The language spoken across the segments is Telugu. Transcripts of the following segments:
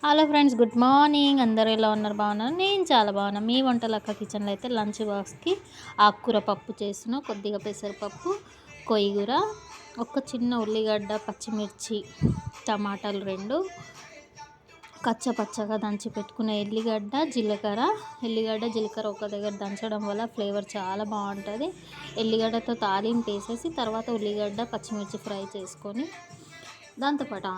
Hello friends, good morning. అందరూ ఎలా ఉన్నారు? బాగున్నారు? నేను చాలా బాగున్నాను. మీ వంటలు అక్క కిచెన్లో అయితే లంచ్ బాక్స్కి ఆకుకూర పప్పు చేసిన, కొద్దిగా పెసరపప్పు, కొయ్యూర, ఒక చిన్న ఉల్లిగడ్డ, పచ్చిమిర్చి, టమాటాలు 2, పచ్చగా దంచి పెట్టుకున్న ఎల్లిగడ్డ జీలకర్ర ఒక దగ్గర దంచడం వల్ల ఫ్లేవర్ చాలా బాగుంటుంది. ఎల్లిగడ్డతో తాలింపు వేసేసి తర్వాత ఉల్లిగడ్డ పచ్చిమిర్చి ఫ్రై చేసుకొని, దాంతోపాటు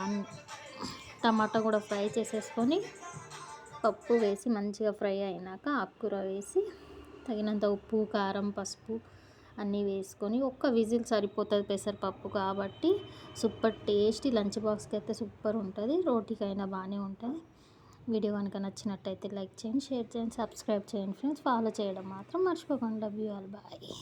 టమాటా కూడా ఫ్రై చేసేసుకొని, పప్పు వేసి మంచిగా ఫ్రై అయినాక ఆకుకూర వేసి తగినంత ఉప్పు, కారం, పసుపు అన్నీ వేసుకొని ఒక్క విజిల్ సరిపోతుంది. పెసరపప్పు కాబట్టి సూపర్ టేస్టీ లంచ్ బాక్స్కి అయితే సూపర్ ఉంటుంది. రోటీకైనా బాగానే ఉంటుంది. వీడియో కనుక నచ్చినట్టయితే లైక్ చేయండి, షేర్ చేయండి, సబ్స్క్రైబ్ చేయండి ఫ్రెండ్స్. ఫాలో చేయడం మాత్రం మర్చిపోకండి. Love you all, bye.